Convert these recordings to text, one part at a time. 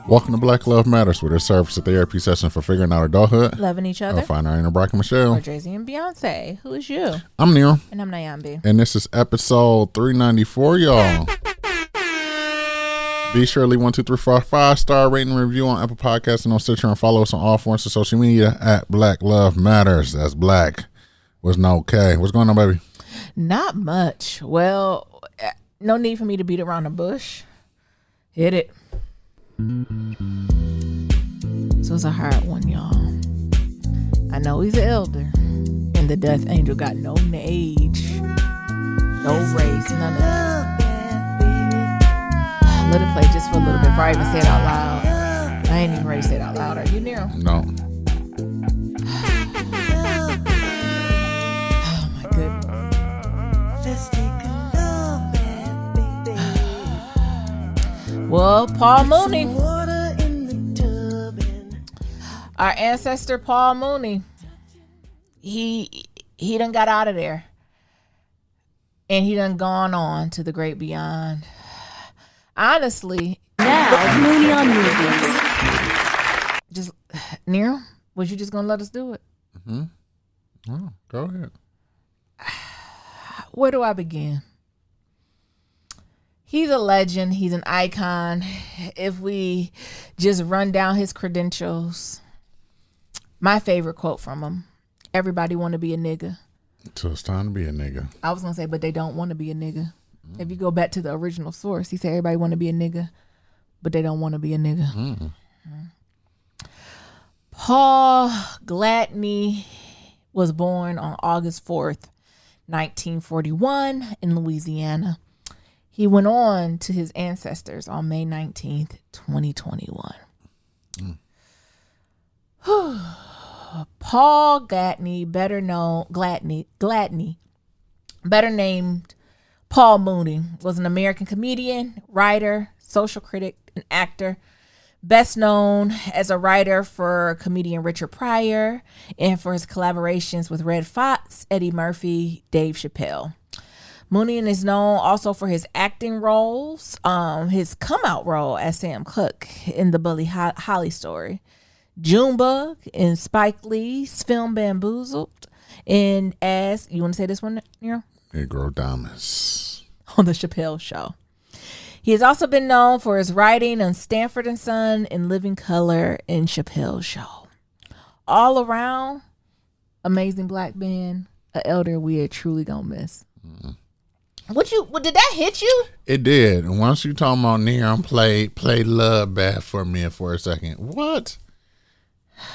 Welcome to Black Love Matters, where there's service a therapy session for figuring out adulthood, loving each other, or find our inner Brock and Michelle, or Jay-Z and Beyonce. Who is you? I'm Neil, and I'm Nyambi, and this is episode 394, y'all. Be sure to leave 1, 2, 3, 4, 5-star rating and review on Apple Podcasts and on Stitcher, and follow us on all forms of social media at Black Love Matters. That's Black with no K. What's going on, baby? Not much. Well, no need for me to beat around the bush. Hit it. So it's a hard one, y'all. I know he's an elder, and the death angel got no age, no race, none of that. Let it play just for a little bit before I even say it out loud. I ain't even ready to say it out loud. Are you, Nero? No. Oh my goodness. Well, Paul Mooney, our ancestor Paul Mooney, he done got out of there, and he done gone on to the great beyond. Honestly, now Mooney on movies. Just Nero, was you just gonna let us do it? Mm-hmm. Oh, go ahead. Where do I begin? He's a legend. He's an icon. If we just run down his credentials, my favorite quote from him: "Everybody want to be a nigga." So it's time to be a nigga. I was gonna say, but they don't want to be a nigga. If you go back to the original source, he said everybody want to be a nigga, but they don't want to be a nigga. Paul Glattney was born on August 4th, 1941 in Louisiana. He went on to his ancestors on May 19th, 2021. Paul Glattney, better named Paul Mooney, was an American comedian, writer, social critic, and actor. Best known as a writer for comedian Richard Pryor and for his collaborations with Red Fox, Eddie Murphy, Dave Chappelle. Mooney is known also for his acting roles, his come-out role as Sam Cooke in the Buddy Holly story, Junebug in Spike Lee's film Bamboozled, and as, you want to say this one, Nero? Negro Damas. On the Chappelle Show. He has also been known for his writing on Stanford and Son, In Living Color, and Chappelle Show. All around, amazing black man, an elder we are truly gonna miss. Did that hit you? It did. And once you talking about Neon play Love Bad for me for a second. What?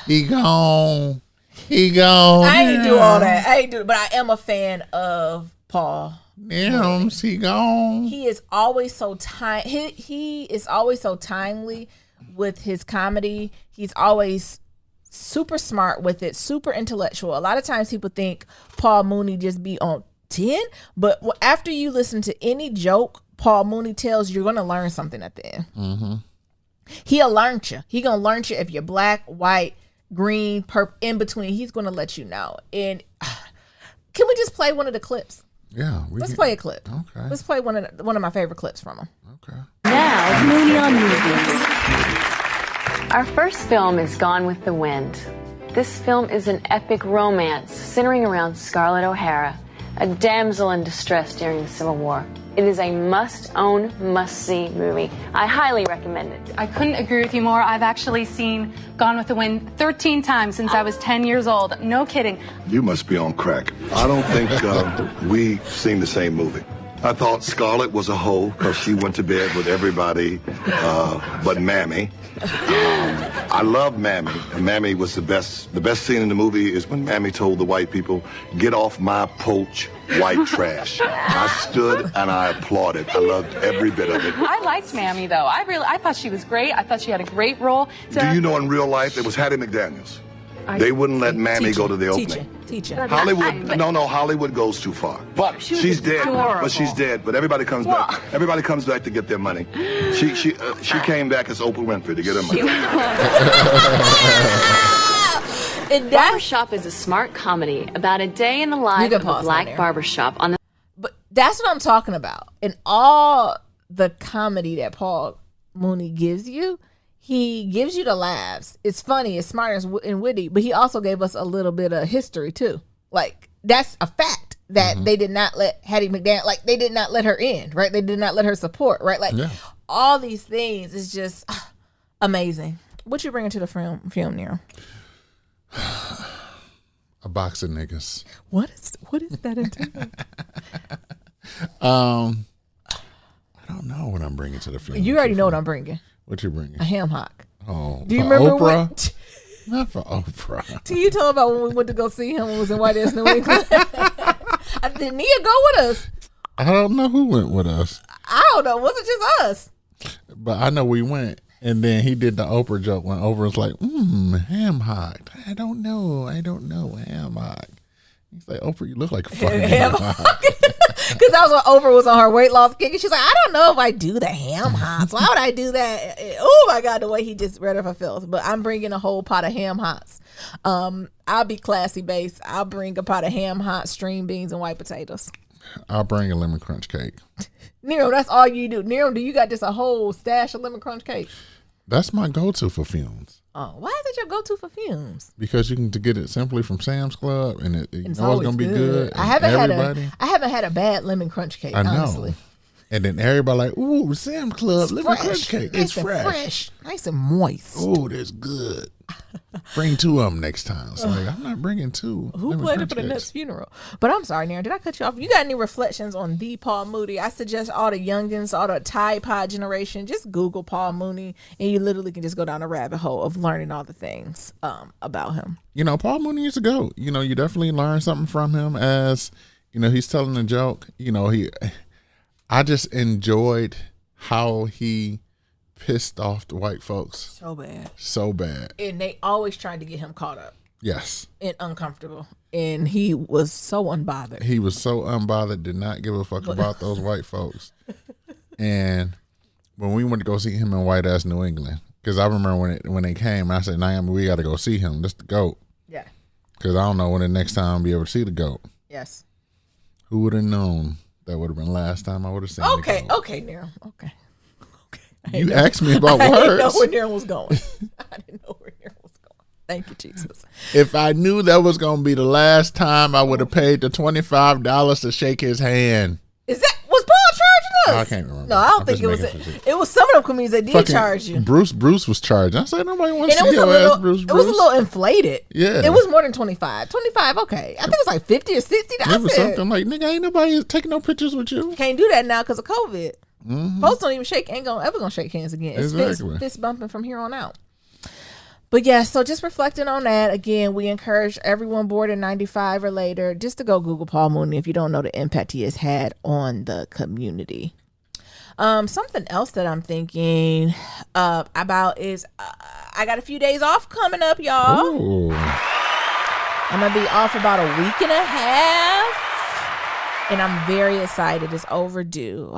He gone. I ain't do all that. But I am a fan of Paul. Damn, he gone. He is always so he is always so timely with his comedy. He's always super smart with it, super intellectual. A lot of times people think Paul Mooney just be on 10, but after you listen to any joke Paul Mooney tells, you're gonna learn something at the end. Mm-hmm. He'll learn you. He gonna learn you if you're black, white, green, purple, in between. He's gonna let you know. And can we just play one of the clips? Yeah, let's play a clip. Okay. Let's play one of my favorite clips from him. Okay. Now, Mooney on movies. Our first film is Gone with the Wind. This film is an epic romance centering around Scarlett O'Hara, a damsel in distress during the Civil War. It is a must-own, must-see movie. I highly recommend it. I couldn't agree with you more. I've actually seen Gone with the Wind 13 times since I was 10 years old. No kidding. You must be on crack. I don't think we've seen the same movie. I thought Scarlett was a hoe because she went to bed with everybody but Mammy. I love Mammy. And Mammy was the best. The best scene in the movie is when Mammy told the white people, "Get off my porch, white trash." I stood and I applauded. I loved every bit of it. I liked Mammy, though. I thought she was great. I thought she had a great role. Do you know in real life it was Hattie McDaniels? They wouldn't let Mammy go to the opening. Teaching. Hollywood goes too far. But she's dead. Adorable. But she's dead. But everybody comes back. Everybody comes back to get their money. She came back as Oprah Winfrey to get her money. Barbershop is a smart comedy about a day in the life of a black barbershop on the. But that's what I'm talking about. And all the comedy that Paul Mooney gives you, he gives you the laughs. It's funny, it's smart and witty, but he also gave us a little bit of history too. Like, that's a fact that they did not let Hattie McDaniel, like, they did not let her in, right? They did not let her support, right? Like, all these things is just amazing. What you bringing to the film, Nero? A box of niggas. What is that entail? I don't know what I'm bringing to the film. You already know what I'm bringing. What you bringing? A ham hock. Oh, do you for remember Oprah? Not for Oprah. Do you tell about when we went to go see him when we was in White Ass New England? Did Nia go with us? I don't know who went with us. I don't know. Was it just us? But I know we went. And then he did the Oprah joke when Oprah was like, ham hock. I don't know, ham hock. He's like, Oprah, you look like a fucking ham hock. Because that was when Oprah was on her weight loss kick. And she's like, I don't know if I do the ham hocks. Why would I do that? Oh, my God, the way he just read off her feels. But I'm bringing a whole pot of ham hocks. I'll be classy based. I'll bring a pot of ham hocks, string beans, and white potatoes. I'll bring a lemon crunch cake. Nero, that's all you do. Nero, do you got just a whole stash of lemon crunch cakes? That's my go-to for fumes. Oh, why is it your go-to for fumes? Because you can get it simply from Sam's Club, and you know it's gonna be good. I haven't had a bad lemon crunch cake. I know. Honestly. And then everybody like, ooh, Sam's Club lemon crunch cake. It's fresh, nice and moist. Oh, that's good. Bring 2 of them next time. So like, I'm not bringing 2. Who played it for the next funeral? But I'm sorry, Naren, did I cut you off? You got any reflections on the Paul Mooney? I suggest all the youngins, all the Tide Pod generation, just Google Paul Mooney, and you literally can just go down a rabbit hole of learning all the things about him. You know, Paul Mooney is a goat. You know, you definitely learn something from him as, you know, he's telling a joke. You know, I just enjoyed how he pissed off the white folks so bad, and they always tried to get him caught up. Yes. And uncomfortable, and he was so unbothered. Did not give a fuck about those white folks. And when we went to go see him in White Ass New England, because I remember when they came, I said, Naomi, we got to go see him. That's the GOAT. Yeah. Because I don't know when the next time I'll be able to see the GOAT. Yes. Who would have known that would have been last time I would have seen the GOAT? Okay, Nero. Okay. You asked me about words. I didn't know where Nero was going. Thank you, Jesus. If I knew that was going to be the last time, I would have paid the $25 to shake his hand. Was Paul charging us? I can't remember. No, I don't think it was. It was some of them comedians that did charge you. Bruce was charging. I said nobody wants to see your ass, Bruce. It was a little inflated. Yeah. It was more than 25. 25, okay. I think it was like 50 or 60. It was something like, nigga, ain't nobody taking no pictures with you. Can't do that now because of COVID. Mm-hmm. Folks don't even ain't ever gonna shake hands again. It's exactly. fist bumping from here on out. But yeah, so just reflecting on that, again, we encourage everyone born in 95 or later just to go Google Paul Mooney if you don't know the impact he has had on the community. Something else that I'm thinking about is I got a few days off coming up, y'all. Ooh. I'm gonna be off about a week and a half. And I'm very excited. It's overdue.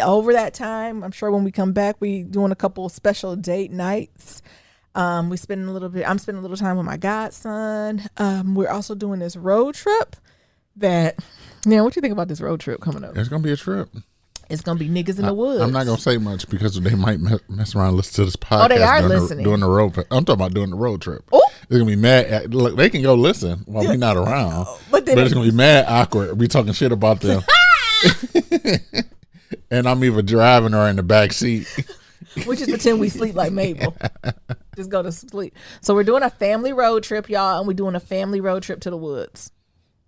Over that time, I'm sure when we come back, we doing a couple of special date nights. I'm spending a little time with my godson. We're also doing this road trip. What you think about this road trip coming up? It's gonna be a trip. It's gonna be niggas in the woods. I'm not gonna say much because they might mess around and listen to this podcast. Oh, they are listening. Doing the road. I'm talking about doing the road trip. Oh. It's gonna be mad. Look, they can go listen while we're not around, but it's gonna be mad awkward. We talking shit about them, and I'm either driving or in the back seat. We just pretend we sleep like Mabel. Just go to sleep. So we're doing a family road trip, y'all, and we're doing a family road trip to the woods.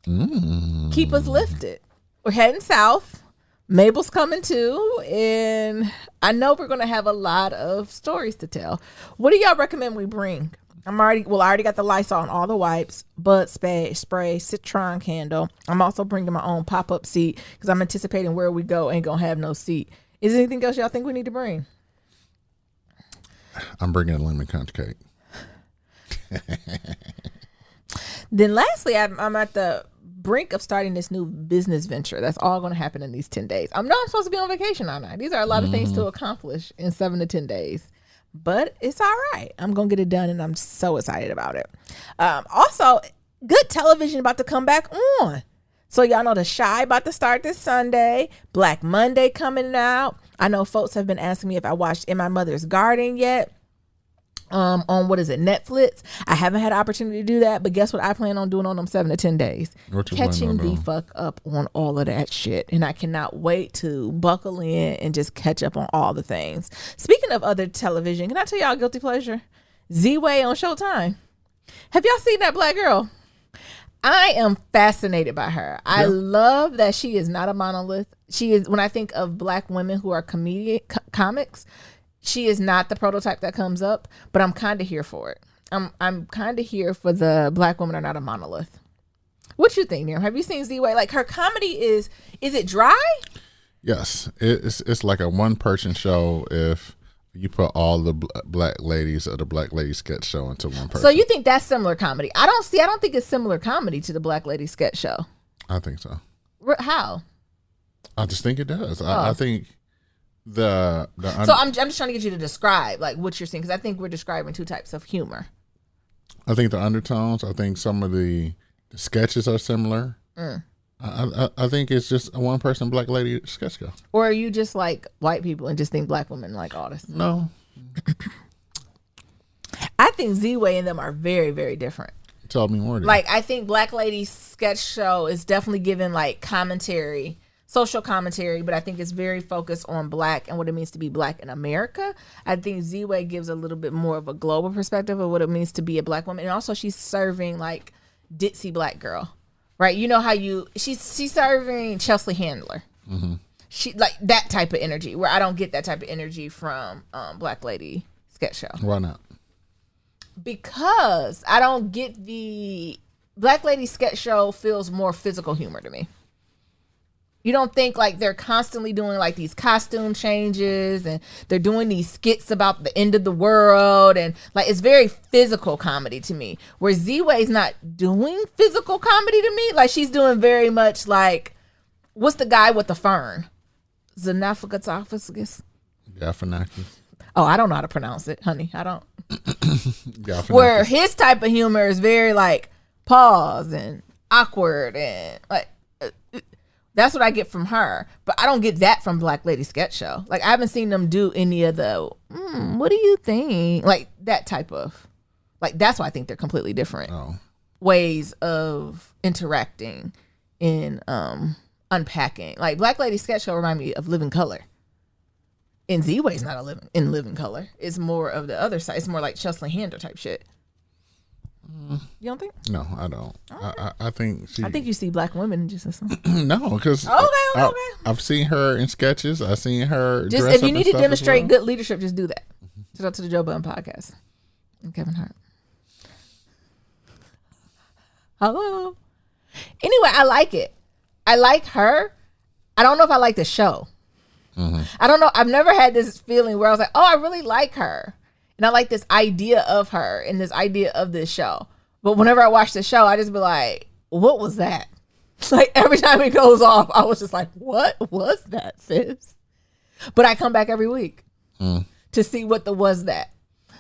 Keep us lifted. We're heading south. Mabel's coming too, and I know we're gonna have a lot of stories to tell. What do y'all recommend we bring? I already got the Lysol on all the wipes, bud spray, citron candle. I'm also bringing my own pop-up seat because I'm anticipating where we go ain't gonna have no seat. Is there anything else y'all think we need to bring? I'm bringing a lemon crunch cake. Then lastly, I'm at the brink of starting this new business venture. That's all going to happen in these 10 days. I'm supposed to be on vacation all night. These are a lot of things to accomplish in 7 to 10 days. But it's all right. I'm going to get it done, and I'm so excited about it. Also, good television about to come back on. So y'all know The Chi about to start this Sunday. Black Monday coming out. I know folks have been asking me if I watched In My Mother's Garden yet. On what is it, Netflix? I haven't had an opportunity to do that, but guess what I plan on doing on them 7 to 10 days? Catching the fuck up on all of that shit. And I cannot wait to buckle in and just catch up on all the things. Speaking of other television, can I tell y'all a guilty pleasure? Z-Way on Showtime. Have y'all seen that black girl? I am fascinated by her. Yeah. I love that she is not a monolith. She is, when I think of black women who are comics, she is not the prototype that comes up, but I'm kind of here for it. I'm kind of here for the black women are not a monolith. What you think, Nir? Have you seen Z-Way? Like, her comedy is it dry? Yes. It's like a one-person show if you put all the black ladies of the Black Lady Sketch Show into one person. So you think that's similar comedy? I don't think it's similar comedy to the Black Lady Sketch Show. I think so. How? I just think it does. Oh. I think so I'm just trying to get you to describe like what you're seeing, because I think we're describing two types of humor. I think the undertones. I think some of the sketches are similar. I think it's just a one person Black Lady Sketch Show. Or are you just like white people and just think black women like artists? No. I think Z-Way and them are very, very different. Tell me more. Like, I think Black Lady Sketch Show is definitely giving like commentary, social commentary, but I think it's very focused on black and what it means to be black in America. I think Z-Way gives a little bit more of a global perspective of what it means to be a black woman. And also she's serving like ditzy black girl, right? You know how she's serving Chelsea Handler. Mm-hmm. She like that type of energy, where I don't get that type of energy from Black Lady Sketch Show. Why not? Because I don't get the Black Lady Sketch Show feels more physical humor to me. You don't think like they're constantly doing like these costume changes and they're doing these skits about the end of the world, and like it's very physical comedy to me. Where Z-Way's not doing physical comedy to me. Like she's doing very much like, what's the guy with the fern? Xenophagus? Gaffanakis. Oh, I don't know how to pronounce it, honey. I don't. Where his type of humor is very like pause and awkward and like. That's what I get from her. But I don't get that from Black Lady Sketch Show. Like, I haven't seen them do any of the, what do you think? Like, that type of, like, that's why I think they're completely different ways of interacting in unpacking. Like, Black Lady Sketch Show remind me of Living Color. And Z-Way's not in Living Color. It's more of the other side. It's more like Chelsea Handler type shit. You don't think? No, I don't. Okay. I think I think you see black women just as no, because I've seen her in sketches. I've seen her just if you need to demonstrate good leadership, just do that. Shout out to the Joe Budden podcast and Kevin Hart. Hello. Anyway, I like it. I like her. I don't know if I like the show. Mm-hmm. I don't know. I've never had this feeling where I was like, oh, I really like her. And I like this idea of her and this idea of this show. But whenever I watch the show, I just be like, what was that? Like every time it goes off, I was just like, what was that, sis? But I come back every week to see what was that.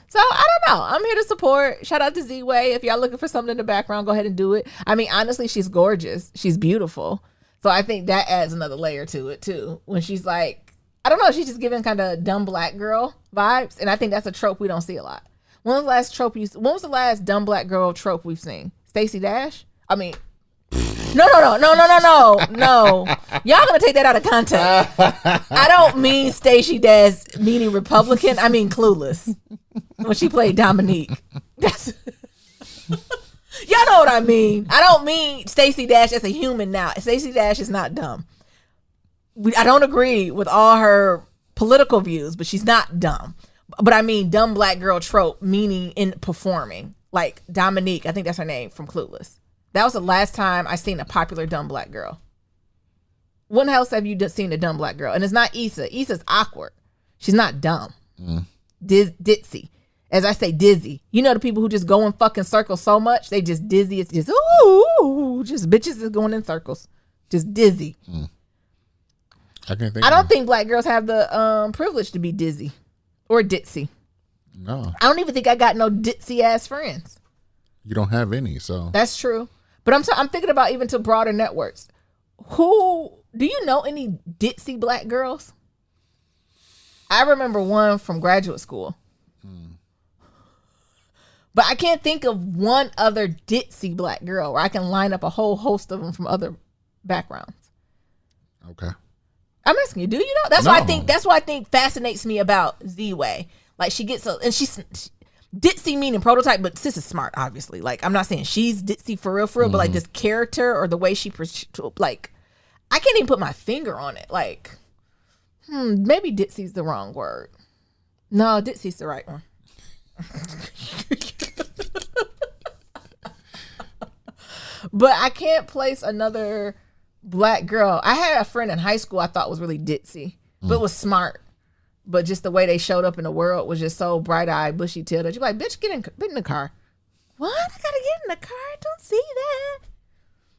So I don't know. I'm here to support. Shout out to Z-Way. If y'all looking for something in the background, go ahead and do it. I mean, honestly, she's gorgeous. She's beautiful. So I think that adds another layer to it too. When she's like, I don't know, she's just giving kind of dumb black girl vibes, and I think that's a trope we don't see a lot. When was the last dumb black girl trope we've seen? Stacey Dash? I mean, no. Y'all gonna take that out of context. I don't mean Stacey Dash meaning Republican. I mean Clueless when she played Dominique. That's y'all know what I mean. I don't mean Stacey Dash as a human now. Stacey Dash is not dumb. I don't agree with all her political views, but she's not dumb. But I mean dumb black girl trope, meaning in performing. Like Dominique, I think that's her name, from Clueless. That was the last time I seen a popular dumb black girl. When else have you seen a dumb black girl? And it's not Issa. Issa's awkward. She's not dumb. Ditzy. As I say, dizzy. You know the people who just go in fucking circles so much, they just dizzy. It's just, ooh, just bitches is going in circles. Just dizzy. I don't think black girls have the privilege to be dizzy or ditzy. No. I don't even think I got no ditzy ass friends. You don't have any, so. That's true. But I'm thinking about even to broader networks. Do you know any ditzy black girls? I remember one from graduate school. But I can't think of one other ditzy black girl where I can line up a whole host of them from other backgrounds. Okay. I'm asking you, do you know? That's No. why I think fascinates me about Z-Way. Like she gets and she's ditzy meaning prototype, but sis is smart, obviously. Like I'm not saying she's ditzy for real, but like this character or the way she like I can't even put my finger on it. Like, maybe ditzy's the wrong word. No, ditzy's the right one. But I can't place another black girl. I had a friend in high school I thought was really ditzy, but was smart. But just the way they showed up in the world was just so bright-eyed, bushy-tailed. You're like, bitch, get in the car. What? I gotta get in the car? I don't see that.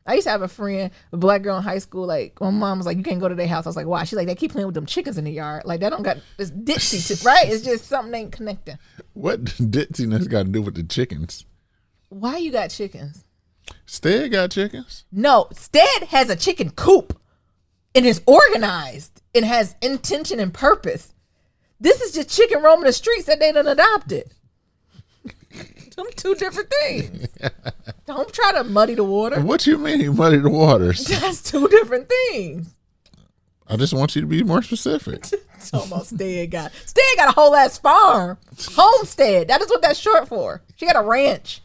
I used to have a friend, a black girl in high school. Like, my mom was like, you can't go to their house. I was like, why? She's like, they keep playing with them chickens in the yard. Like, that don't got this ditzy, right? It's just something ain't connecting. What ditziness got to do with the chickens? Why you got chickens? Stead got chickens. No, Stead has a chicken coop and is organized and has intention and purpose. This is just chicken roaming the streets that they done adopted. Them two different things. Don't try to muddy the water. What you mean muddy the waters? That's two different things. I just want you to be more specific. It's almost Stead got a whole ass farm. Homestead. That is what that's short for. She got a ranch.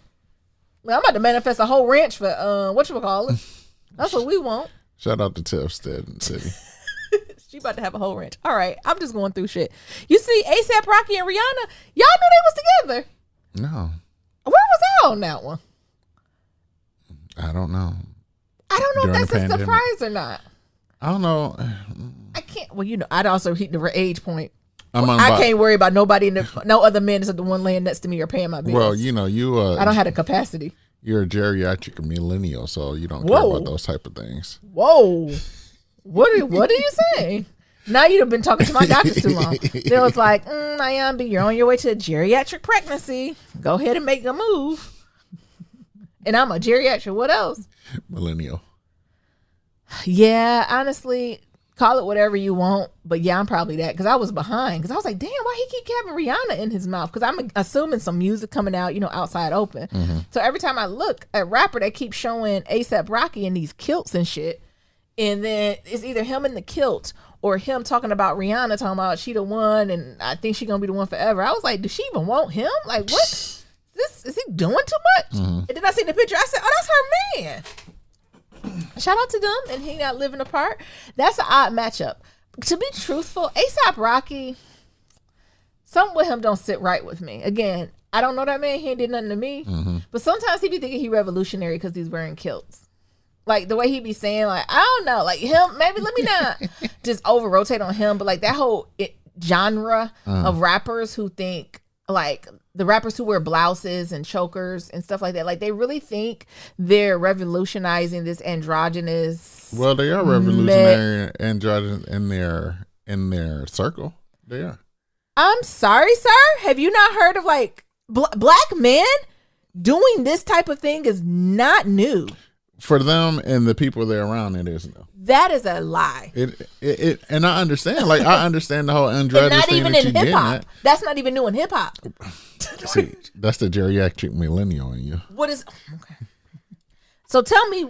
Well, I'm about to manifest a whole ranch for whatchamacallit. That's what we want. Shout out to Tiff Stead and City. She about to have a whole ranch. All right, I'm just going through shit. You see, A$AP Rocky and Rihanna, y'all knew they was together. No, Where was I on that one? I don't know. I don't know During if the that's a pandemic. surprise or not. I don't know. I can't. Well, I'd also hit the age point. I'm on I about- can't worry about nobody, no other men except the one laying next to me or paying my bills. Well, you I don't have the capacity. you're a geriatric millennial, so you don't Whoa. care about those type of things. Whoa, what are you saying? Now you've been talking to my doctors too long. They was like, Nyambi, you're on your way to a geriatric pregnancy. Go ahead and make a move. And I'm a geriatric. What else? Millennial. Yeah, honestly, call it whatever you want. But yeah, I'm probably that because I was behind. Because I was like, damn, why he keep having Rihanna in his mouth? Because I'm assuming some music coming out, outside open. Mm-hmm. So every time I look at rapper, they keep showing A$AP Rocky in these kilts and shit. And then it's either him in the kilt or him talking about Rihanna, talking about she the one and I think she gonna be the one forever. I was like, does she even want him? Like, what? Is he doing too much? Mm-hmm. And then I seen the picture. I said, oh, that's her man. Shout out to them and he not living apart. That's an odd matchup. To be truthful, A$AP Rocky, something with him don't sit right with me. Again, I don't know that man. He ain't did nothing to me. But sometimes he be thinking he revolutionary because he's wearing kilts. Like the way he be saying, like, I don't know, like him, maybe let me not just over rotate on him, but like that whole genre of rappers who think like the rappers who wear blouses and chokers and stuff like that, like they really think they're revolutionizing this androgynous. Well, they are revolutionary androgynous in their circle. They are. I'm sorry, sir. Have you not heard of like black men doing this type of thing is not new. For them and the people they're around, it is new. That is a lie. It and I understand. Like I understand the whole And androgynous not thing even that in you hip getting hop. at. That's not even new in hip hop. See, that's the geriatric millennial in you. What is okay? So tell me,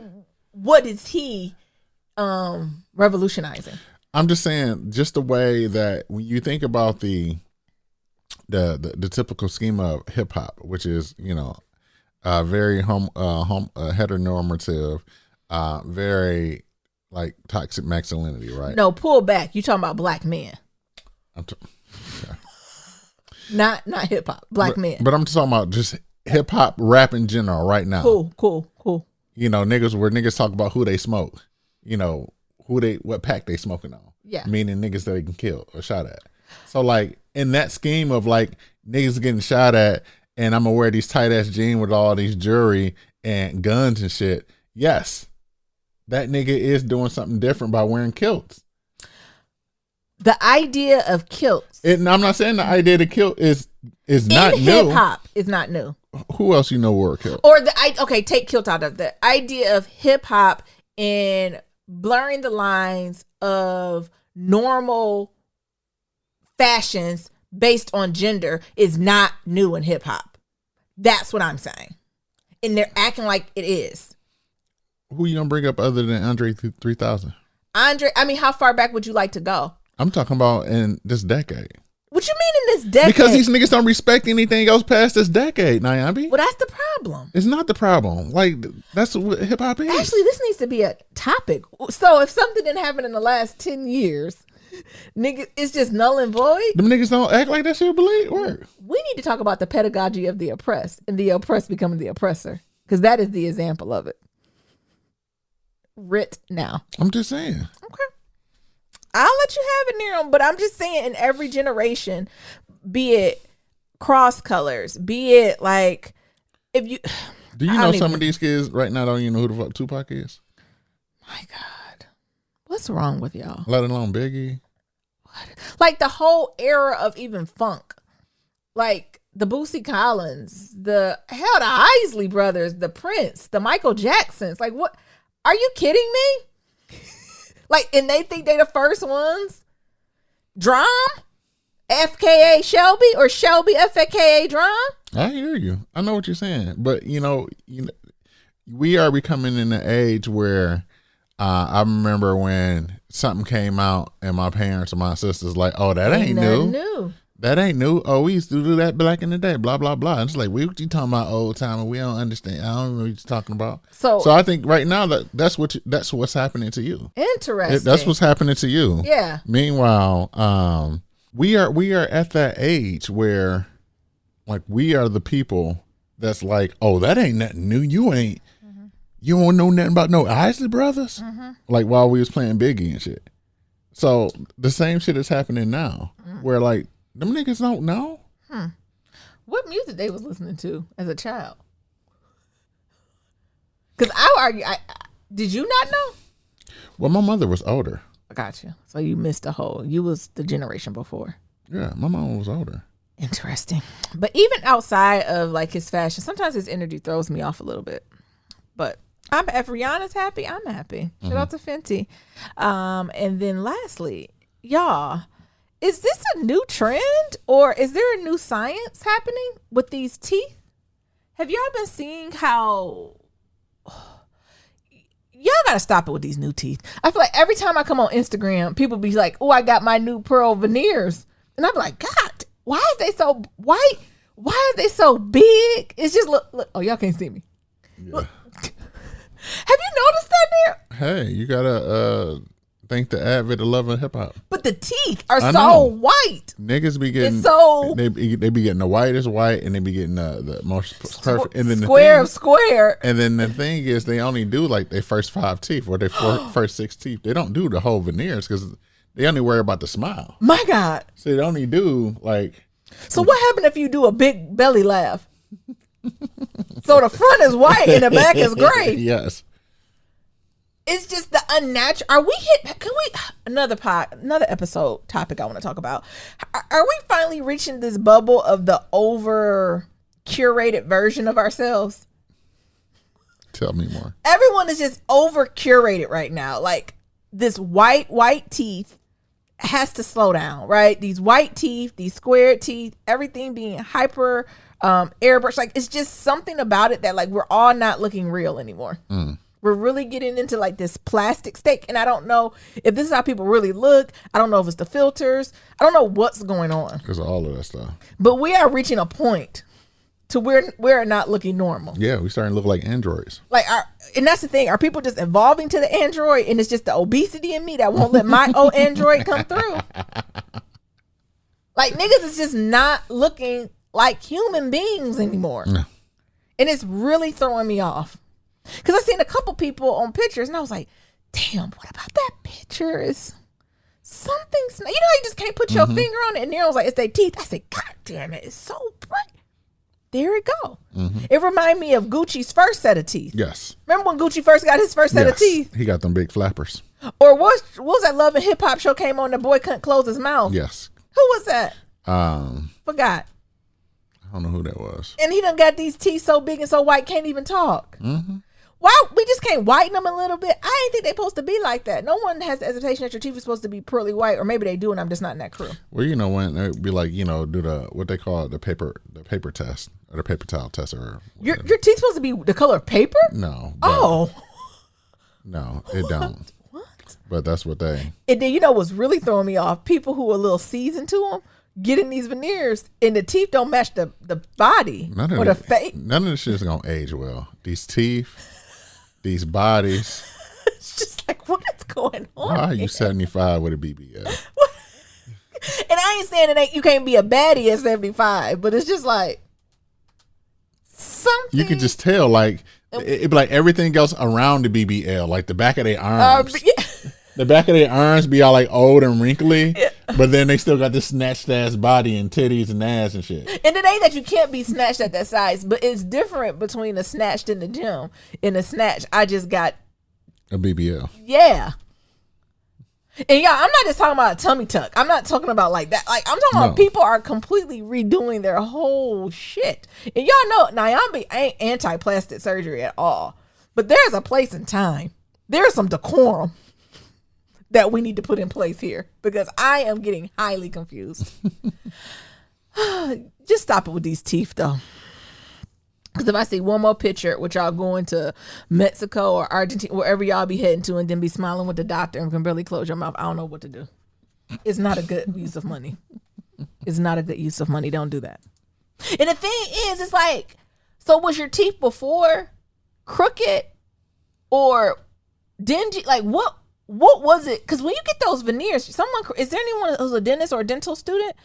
what is he revolutionizing? I'm just saying, just the way that when you think about the typical schema of hip hop, which is very heteronormative, very like toxic masculinity, right? No, pull back. You talking about black men, Okay. not hip hop. Black men. But I'm talking about just hip hop rap in general right now. Cool. Niggas talk about who they smoke, what pack they smoking on. Yeah. Meaning niggas that they can kill or shot at. So like in that scheme of like niggas getting shot at and I'm gonna wear these tight ass jeans with all these jewelry and guns and shit. Yes, that nigga is doing something different by wearing kilts. The idea of kilts And I'm not saying the idea of kilt is not in new. hip hop is not new. Who else wore a kilt? Or take kilt out of the idea of hip hop and blurring the lines of normal fashions based on gender is not new in hip hop. That's what I'm saying. And they're acting like it is. Who you gonna bring up other than Andre 3000? How far back would you like to go? I'm talking about in this decade. What you mean in this decade? Because these niggas don't respect anything else past this decade, Nyambi. Well, that's the problem. It's not the problem. Like, that's what hip hop is. Actually, this needs to be a topic. So if something didn't happen in the last 10 years, nigga, it's just null and void. Them niggas don't act like that shit work. We need to talk about the pedagogy of the oppressed and the oppressed becoming the oppressor, because that is the example of it. Writ now. I'm just saying. Okay. I'll let you have it, Nero, but I'm just saying in every generation, be it cross colors, be it like, if you... Do you know some of these kids right now don't even know who the fuck Tupac is? My God. What's wrong with y'all? Let alone Biggie. What? Like the whole era of even funk. Like the Boosie Collins, the Isley Brothers, the Prince, the Michael Jacksons. Like what? Are you kidding me? Like, and they think they the first ones? Drum? FKA Shelby or Shelby FKA Drum? I hear you. I know what you're saying. But, you know we are becoming in an age where I remember when something came out and my parents and my sisters like, oh, that ain't new. That ain't new. Oh, we used to do that back in the day, blah, blah, blah. And it's like, what you talking about old time and we don't understand. I don't know what you're talking about. So I think right now that's what's happening to you. Interesting. That's what's happening to you. Yeah. Meanwhile, we are at that age where like we are the people that's like, oh, that ain't nothing new. You don't know nothing about no Isley Brothers. Mm-hmm. Like while we was playing Biggie and shit. So the same shit is happening now where like, them niggas don't know. What music they was listening to as a child? Because I would argue, did you not know? Well, my mother was older. I got you. So you missed you was the generation before. Yeah, my mom was older. Interesting. But even outside of like his fashion, sometimes his energy throws me off a little bit. But if Rihanna's happy, I'm happy. Shout out to Fenty. And then lastly, y'all, is this a new trend or is there a new science happening with these teeth? Have y'all been seeing how y'all gotta stop it with these new teeth? I feel like every time I come on Instagram, people be like, oh, I got my new pearl veneers. And I'm like, God, why is they so white? Why are they so big? It's just look. Oh, y'all can't see me. Yeah. Look. Have you noticed that there? Hey, you gotta thank the advent of love and hip hop. But the teeth are so white. Niggas be getting they be getting the whitest white, and they be getting the most perfect. And then square. And then the thing is, they only do like their first 5 teeth or their first 6 teeth. They don't do the whole veneers because they only worry about the smile. My God. So they only do like. So what happened if you do a big belly laugh? So the front is white and the back is gray. Yes. It's just the unnatural. Are we hit? Can we another episode topic I want to talk about? Are we finally reaching this bubble of the over curated version of ourselves? Tell me more. Everyone is just over curated right now. Like this white teeth has to slow down, right? These white teeth, these squared teeth, everything being hyper airbrush. Like it's just something about it that like we're all not looking real anymore. We're really getting into like this plastic state. And I don't know if this is how people really look. I don't know if it's the filters. I don't know what's going on. Because of all of that stuff. But we are reaching a point to where we're not looking normal. Yeah, we starting to look like androids. Like, and that's the thing. Are people just evolving to the android and it's just the obesity in me that won't let my old android come through? Like niggas is just not looking like human beings anymore. No. And it's really throwing me off. Because I seen a couple people on pictures and I was like, damn, what about that picture? Is something, you know how you just can't put your finger on it? And Nero was like, it's their teeth. I said, God damn it, it's so bright. There it go. It reminded me of Gucci's first set of teeth. Yes. Remember when Gucci first got his first set of teeth? He got them big flappers. Or what was that Love and Hip Hop show came on, the boy couldn't close his mouth? Yes. Who was that? Forgot. I don't know who that was. And he done got these teeth so big and so white, can't even talk. Why we just can't whiten them a little bit? I ain't think they supposed to be like that. No one has the hesitation that your teeth are supposed to be pearly white, or maybe they do, and I'm just not in that crew. Well, when it'd be like, do the what they call the paper test or the paper towel test or your teeth supposed to be the color of paper? No. No, it don't. What? But that's what they. And then what's really throwing me off? People who are a little seasoned to them getting these veneers, and the teeth don't match the body or the face. None of this shit is gonna age well. These teeth. These bodies. It's just like, what is going on? Why are you 75 with a BBL? And I ain't saying you can't be a baddie at 75, but it's just like something. You can just tell, like, it'd be like everything else around the BBL, like the back of their arms. The back of their arms be all like old and wrinkly, but then they still got this snatched ass body and titties and ass and shit. And it ain't that you can't be snatched at that size, but it's different between a snatched in the gym and a snatch. I just got a BBL. Yeah. And y'all, I'm not just talking about a tummy tuck. I'm not talking about like that. Like I'm talking about people are completely redoing their whole shit. And y'all know Nyambi ain't anti-plastic surgery at all. But there's a place and time. There's some decorum that we need to put in place here, because I am getting highly confused. Just stop it with these teeth, though. Because if I see one more picture with y'all going to Mexico or Argentina, wherever y'all be heading to, and then be smiling with the doctor and can barely close your mouth, I don't know what to do. It's not a good use of money. It's not a good use of money. Don't do that. And the thing is, it's like, so was your teeth before crooked or dingy? Like, what was it? Because when you get those veneers, is there anyone who's a dentist or a dental student?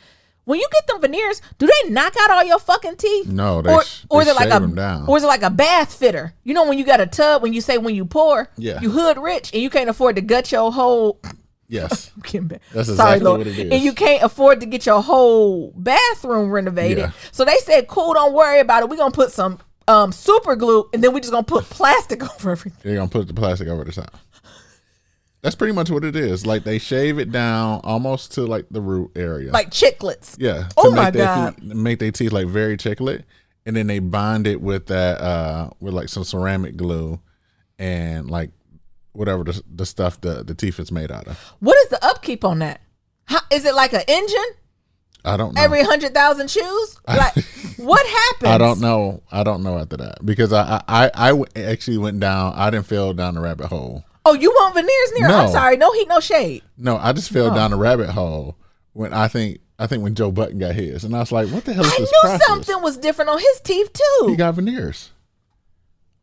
When you get them veneers, do they knock out all your fucking teeth? No, or is it like them down. Or is it like a bath fitter? You know when you got a tub, when you say when you pour, yeah, you hood rich and you can't afford to gut your whole. Yes, I'm getting back. That's exactly Lord. what it is. And you can't afford to get your whole bathroom renovated. Yeah. So they said, "Cool, don't worry about it. We're gonna put some super glue, and then we're just gonna put plastic over everything." They're gonna put the plastic over the top. That's pretty much what it is. Like they shave it down almost to like the root area, like chiclets. Yeah. Oh my God. Make their teeth like very chiclet, and then they bind it with that with like some ceramic glue, and like whatever the stuff the teeth is made out of. What is the upkeep on that? Is it like an engine? I don't know. Every 100,000 shoes? Like what happens? I don't know after that, because I actually went down. I didn't fall down the rabbit hole. Oh, you want veneers near? No. I'm sorry, no heat, no shade. No, I just fell down the rabbit hole when I think when Joe Button got his, and I was like, "What the hell is this process?" I knew something was different on his teeth too. He got veneers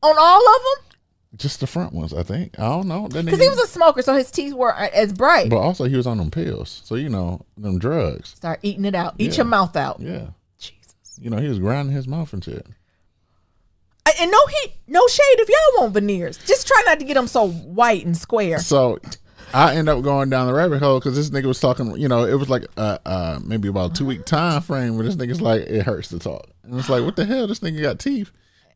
on all of them. Just the front ones, I think. I don't know. Because he was a smoker, so his teeth weren't as bright. But also, he was on them pills, so them drugs. Start eating it out. Eat your mouth out. Yeah. Jesus. He was grinding his mouth and shit. And no heat, no shade if y'all want veneers. Just try not to get them so white and square. So I end up going down the rabbit hole because this nigga was talking, it was like maybe about a 2-week time frame where this nigga's like, it hurts to talk. And it's like, what the hell? This nigga got teeth.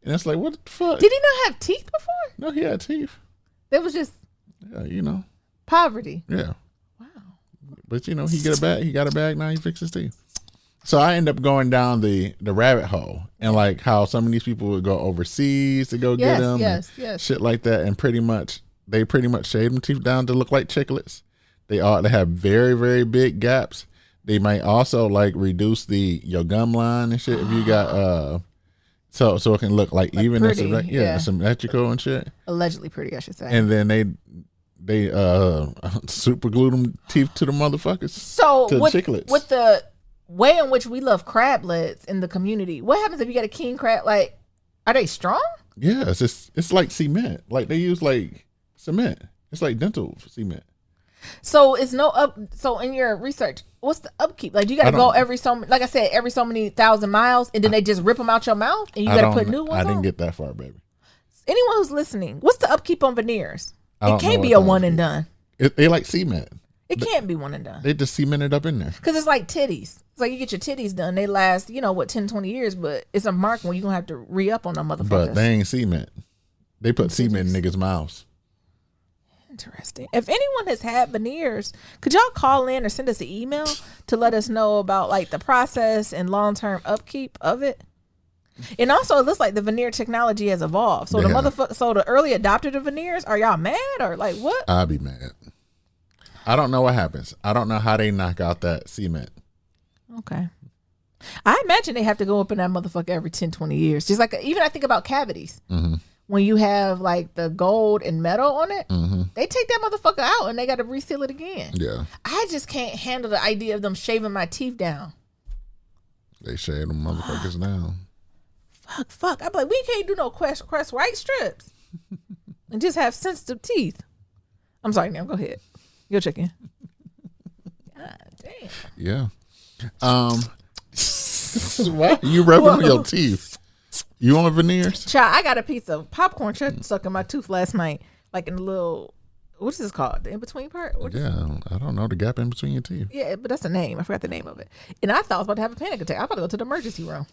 And it's like, what the fuck? Did he not have teeth before? No, he had teeth. It was just poverty. Yeah. Wow. But he got a bag now, he fixed his teeth. So I end up going down the rabbit hole, and like how some of these people would go overseas to go get them, yes. shit like that, and they pretty much shave them teeth down to look like chiclets. They have very, very big gaps. They might also like reduce your gum line and shit if you got so it can look like even pretty, symmetrical and shit. Allegedly pretty, I should say. And then they super glue them teeth to the motherfuckers. So to chiclets. With the way in which we love crablets in the community, what happens if you get a king crab? Like, are they strong? Yeah, it's like cement. Like they use like cement. It's like dental cement. So it's so in your research, what's the upkeep? Like, do you got to go every so many thousand miles, and then they just rip them out your mouth, and you got to put new ones on? I didn't get that far, baby. Anyone who's listening, what's the upkeep on veneers? It can't be a one and done. They like cement. It can't be one and done. They just cement it up in there. Because it's like titties. It's like you get your titties done. They last, 10, 20 years, but it's a mark when you're going to have to re-up on them motherfuckers. But they ain't cement. They put cement in niggas' mouths. Interesting. If anyone has had veneers, could y'all call in or send us an email to let us know about like the process and long-term upkeep of it? And also, it looks like the veneer technology has evolved. So the early adopter of veneers, are y'all mad or like what? I'll be mad. I don't know what happens. I don't know how they knock out that cement. Okay. I imagine they have to go up in that motherfucker every 10, 20 years. Just like, even I think about cavities. Mm-hmm. When you have like the gold and metal on it, Mm-hmm. they take that motherfucker out and they got to reseal it again. Yeah. I just can't handle the idea of them shaving my teeth down. They shave them motherfuckers down. Fuck. I'm like, we can't do no crest white strips and just have sensitive teeth. I'm sorry, now go ahead. Your chicken. God damn. Yeah. What? You rubbing on your teeth? You want veneers? Child, I got a piece of popcorn stuck in my tooth last night, like in the little, what's this called? The in between part? I don't know, the gap in between your teeth. Yeah, but that's the name. I forgot the name of it. And I thought I was about to have a panic attack. I was about to go to the emergency room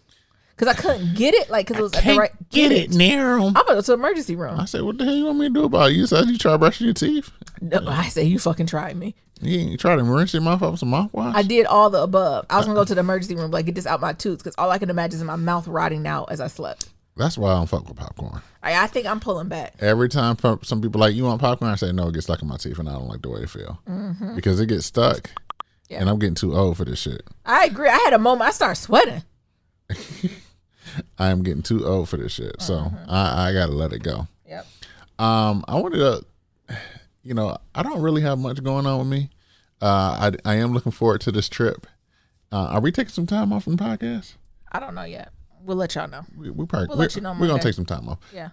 because I couldn't get it, like because it was at the right. Get it near them. I'm about to go to the emergency room. I said, "What the hell you want me to do about it? You said you try brushing your teeth." No, I say you fucking tried me. You try to rinse your mouth off with some mouthwash. I did all the above. I was gonna go to the emergency room, like get this out my tooth, because all I can imagine is my mouth rotting out as I slept. That's why I don't fuck with popcorn. I think I'm pulling back. Every time some people like, you want popcorn? I say no, it gets stuck in my teeth, and I don't like the way they feel because it gets stuck. Yeah. And I'm getting too old for this shit. I agree. I had a moment I started sweating. I am getting too old for this shit, so I gotta let it go. Yep. I wanted to, I don't really have much going on with me. I am looking forward to this trip. Are we taking some time off from the podcast? I don't know yet. We'll let y'all know. We'll let you know. We're gonna take some time off. Yeah.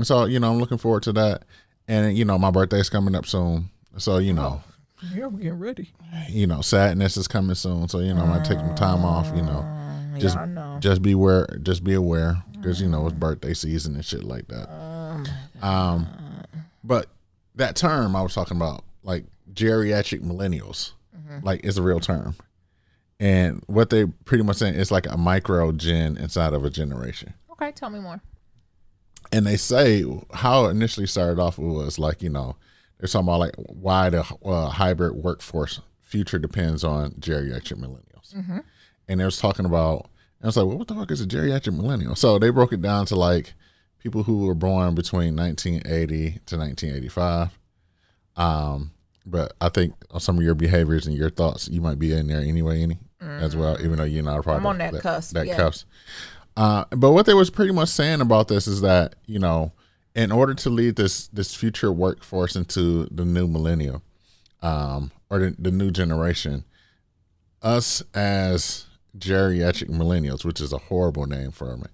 So I'm looking forward to that, and my birthday's coming up soon. So yeah, we're getting ready. Sadness is coming soon. So I might take some time off. Just be aware because it's birthday season and shit like that. But that term I was talking about, like geriatric millennials, like it's a real term. And what they pretty much saying is like a micro gen inside of a generation. Okay, tell me more. And they say how it initially started off was like, they're talking about like why the hybrid workforce future depends on geriatric millennials. Mm-hmm. And they was talking about, and I was like, well, what the fuck is a geriatric millennial? So they broke it down to like people who were born between 1980 to 1985. But I think some of your behaviors and your thoughts, you might be in there anyway, as well, even though you're not a part I'm on that cusp. Cusp. But what they was pretty much saying about this is that, in order to lead this future workforce into the new millennium, or the new generation, us as geriatric millennials, which is a horrible name for them,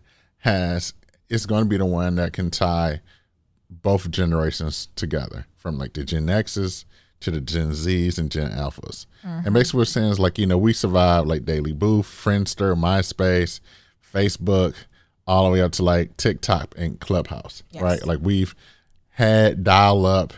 it's going to be the one that can tie both generations together, from like the Gen X's to the Gen Z's and Gen Alphas. And basically what we're saying is like, we survived like Daily Booth, Friendster, MySpace, Facebook, all the way up to like TikTok and Clubhouse, right? Like we've had dial up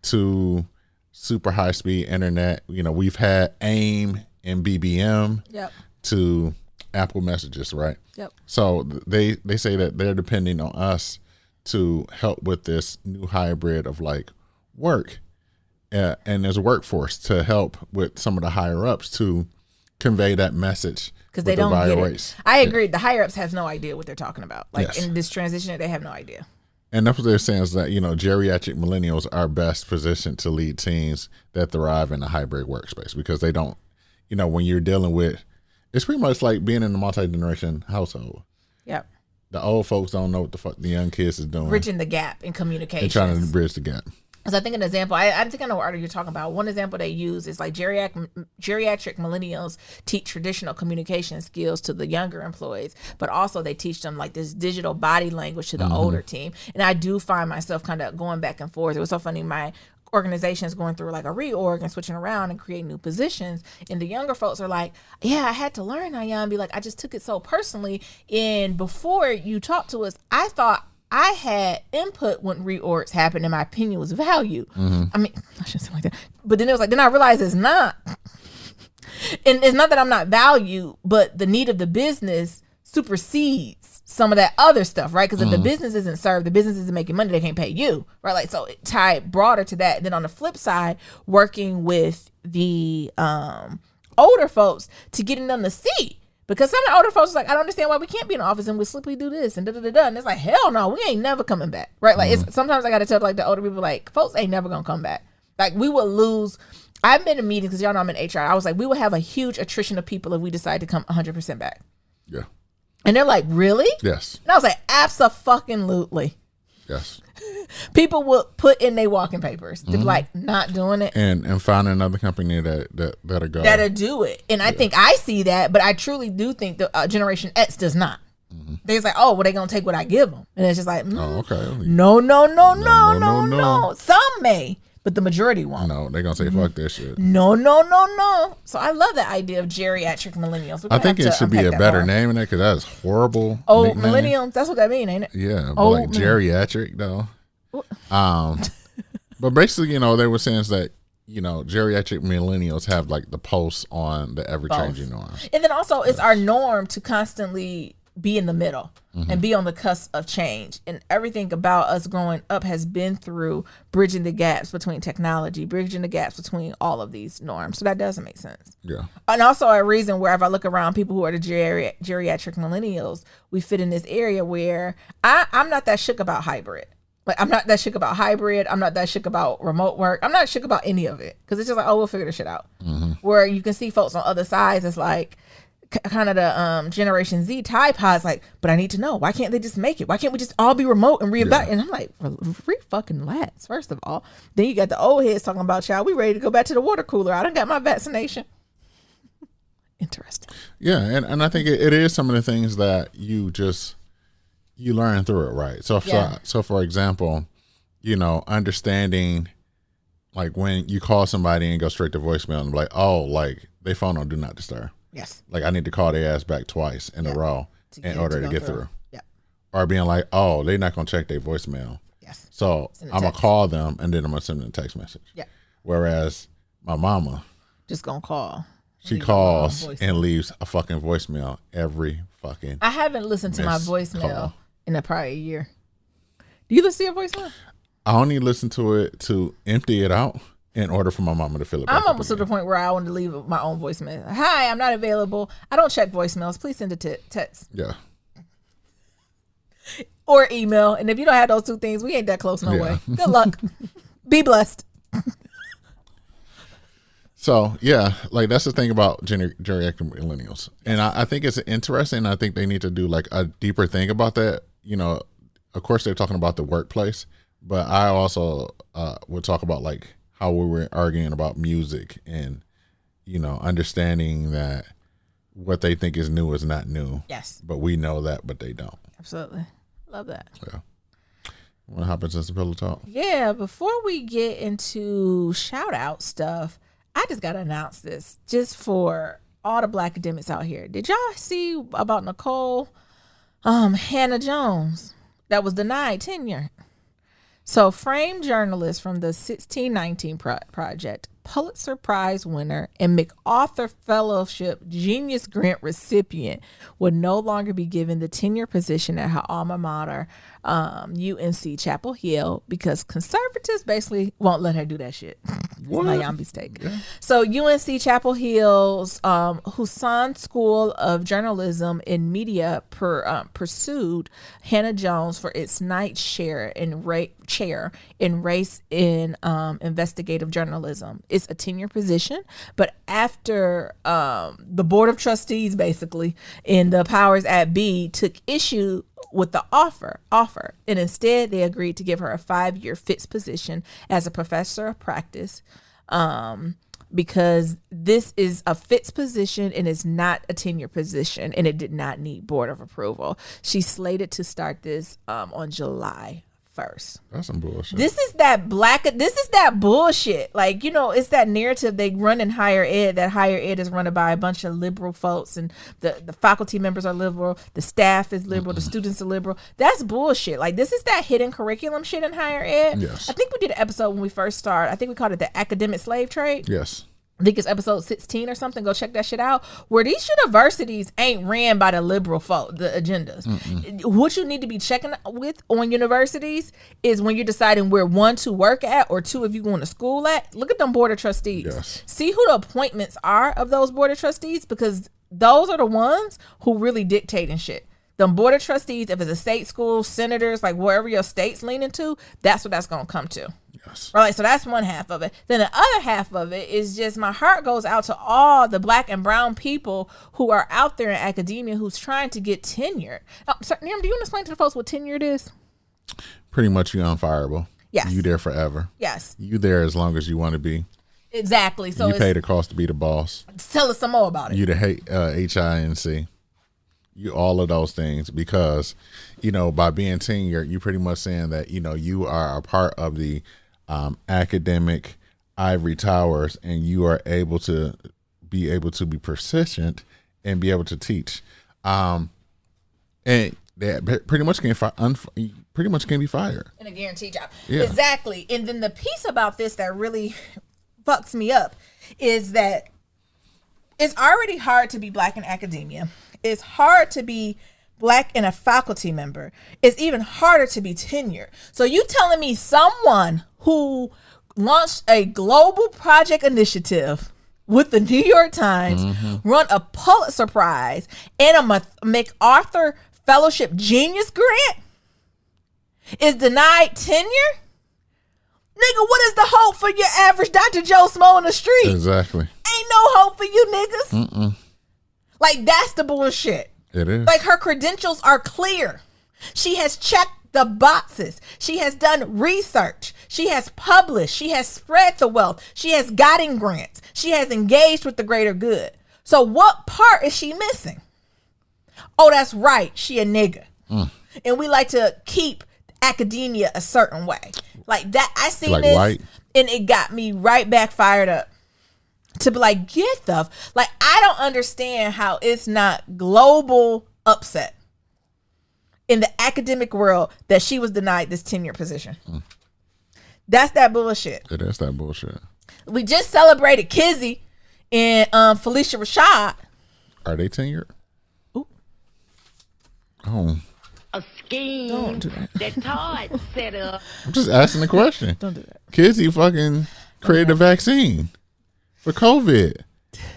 to super high speed internet. We've had AIM and BBM to Apple Messages, right? Yep. So they say that they're depending on us to help with this new hybrid of like work. And there's a workforce to help with some of the higher ups to convey that message. Because they don't get it. I agree. The higher ups have no idea what they're talking about. Like in this transition, they have no idea. And that's what they're saying is that, geriatric millennials are best positioned to lead teams that thrive in a hybrid workspace because they don't, when you're dealing with, it's pretty much like being in a multi-generation household. Yep. The old folks don't know what the fuck the young kids is doing. Bridging the gap in communication. And trying to bridge the gap. Because I think an example, I think I know what article you're talking about. One example they use is like geriatric millennials teach traditional communication skills to the younger employees, but also they teach them like this digital body language to the older team. And I do find myself kind of going back and forth. It was so funny. My organization is going through like a reorg and switching around and creating new positions. And the younger folks are like, yeah, I had to learn, Ayan, be like, I just took it so personally. And before you talked to us, I thought I had input when reorgs happened and my opinion was valued. I mean, I shouldn't say like that. But then it was like, then I realized it's not. And it's not that I'm not valued, but the need of the business supersedes some of that other stuff, right? Because if the business isn't served, the business isn't making money, they can't pay you, right? Like, so it tied broader to that. Then on the flip side, working with the older folks to getting them to see. Because some of the older folks are like, I don't understand why we can't be in the office and we simply do this and da-da-da-da. And it's like, hell no, we ain't never coming back. Right? Like, it's, sometimes I got to tell like the older people, like, folks ain't never going to come back. Like, we will lose. I've been in meetings, because y'all know I'm in HR. I was like, we will have a huge attrition of people if we decide to come 100% back. Yeah. And they're like, really? Yes. And I was like, abso-fucking-lutely. Yes. People will put in their walking papers to be like, not doing it. And find another company that'll go. That'll do it. And I think I see that, but I truly do think the Generation X does not. They're like, oh, well, they're going to take what I give them. And it's just like, Oh, okay. no. Some may, but the majority won't. No, they're going to say, fuck that shit. No. So I love the idea of geriatric millennials. I think it should be a better name in that, because that's horrible. Old nickname. millennials, that's what that means, ain't it? Yeah, but Old like geriatric though. But basically, you know, they were saying that, you know, geriatric millennials have like the pulse on the ever changing norms. And then also, it's our norm to constantly be in the middle and be on the cusp of change. And everything about us growing up has been through bridging the gaps between technology, bridging the gaps between all of these norms. So that doesn't make sense. Yeah. And also a reason where if I look around people who are the geriatric millennials, we fit in this area where I'm not that shook about hybrid. Like, I'm not that shook about hybrid. I'm not that shook about remote work. I'm not shook about any of it, because it's just like, oh, we'll figure this shit out. Where you can see folks on other sides, it's like kind of the Generation Z Tide Pods, like, but I need to know, why can't they just make it? Why can't we just all be remote and reevaluate? And I'm like, free fucking lads, first of all. Then you got the old heads talking about, child, we ready to go back to the water cooler. I done got my vaccination. Interesting. Yeah, and I think it is some of the things that you learn through it, right? So for example, you know, understanding like when you call somebody and go straight to voicemail and be like, oh, like they phone on do not disturb. Yes. Like I need to call their ass back twice in a row in order to get through. Yeah. Or being like, oh, they're not gonna check their voicemail. Yes. So I'm gonna call them and then I'm gonna send them a text message. Yeah. Whereas my mama, just gonna call. She calls and leaves a fucking voicemail every fucking. I haven't listened to my voicemail in a prior year. Do you listen to your voicemail? I only listen to it to empty it out in order for my mama to fill it back I'm almost to the point where I want to leave my own voicemail. Hi, I'm not available. I don't check voicemails. Please send it to text. Yeah. Or email. And if you don't have those two things, we ain't that close no way. Good luck. Be blessed. So, yeah, like that's the thing about geriatric millennials. And I think it's interesting. I think they need to do like a deeper thing about that. You know, of course, they're talking about the workplace, but I also would talk about like how we were arguing about music and, you know, understanding that what they think is new is not new. Yes. But we know that, but they don't. Absolutely. Love that. Yeah. What happens since the pillow talk? Yeah. Before we get into shout out stuff, I just got to announce this just for all the Black academics out here. Did y'all see about Nicole Hannah Jones that was denied tenure? So famed journalist from the 1619 Project, Pulitzer Prize winner, and MacArthur Fellowship Genius Grant recipient would no longer be given the tenure position at her alma mater, UNC Chapel Hill, because conservatives basically won't let her do that shit. What? It's my Yambi's take. Yeah. So UNC Chapel Hill's Husson School of Journalism and Media pursued Hannah Jones for its night chair in race in investigative journalism. It's a tenure position, but after the board of trustees basically and the powers at be took issue with the offer, and instead they agreed to give her a 5-year fixed position as a professor of practice, because this is a fixed position and it's not a tenure position, and it did not need board of approval. She's slated to start this on July 1st. That's some bullshit. This is that bullshit. Like, you know, it's that narrative they run in higher ed, that higher ed is run by a bunch of liberal folks, and the faculty members are liberal, the staff is liberal, the students are liberal. That's bullshit. Like, this is that hidden curriculum shit in higher ed. Yes. I think we did an episode when we first started. I think we called it the academic slave trade. Yes. I think it's episode 16 or something. Go check that shit out. Where these universities ain't ran by the liberal folk, the agendas. What you need to be checking with on universities is when you're deciding where one to work at or two if you going to school at. Look at them board of trustees. Yes. See who the appointments are of those board of trustees, because those are the ones who really dictate and shit. The board of trustees, if it's a state school, senators, like wherever your state's leaning to, that's what that's going to come to. Yes. Right. So that's one half of it. Then the other half of it is just my heart goes out to all the Black and brown people who are out there in academia who's trying to get tenured. Oh, sorry, Niram, do you want to explain to the folks what tenured is? Pretty much you're unfireable. Yes. You there forever. Yes. You there as long as you want to be. Exactly. So you pay the cost to be the boss. Tell us some more about it. You the HINC. You all of those things, because, you know, by being tenured, you pretty much saying that, you know, you are a part of the academic ivory towers, and you are able to be persistent and be able to teach. And that pretty much can be fired. And a guaranteed job. Yeah. Exactly. And then the piece about this that really fucks me up is that it's already hard to be Black in academia. It's hard to be Black and a faculty member. It's even harder to be tenured. So you telling me someone who launched a global project initiative with the New York Times, run a Pulitzer Prize and a MacArthur Fellowship Genius Grant is denied tenure? Nigga, what is the hope for your average Dr. Joe Smo in the street? Exactly. Ain't no hope for you niggas. Like, that's the bullshit. It is. Like, her credentials are clear. She has checked the boxes. She has done research. She has published. She has spread the wealth. She has gotten grants. She has engaged with the greater good. So what part is she missing? Oh, that's right. She a nigga. And we like to keep academia a certain way. Like that, I seen like this white. And it got me right back fired up. To be like, get the, like, I don't understand how it's not global upset in the academic world that she was denied this tenure position. That's that bullshit. It is that bullshit. We just celebrated Kizzy and Felicia Rashad. Are they tenured? Ooh. Oh. A scheme Don't do that. Todd set up. I'm just asking the question. Don't do that. Kizzy fucking created a vaccine for COVID.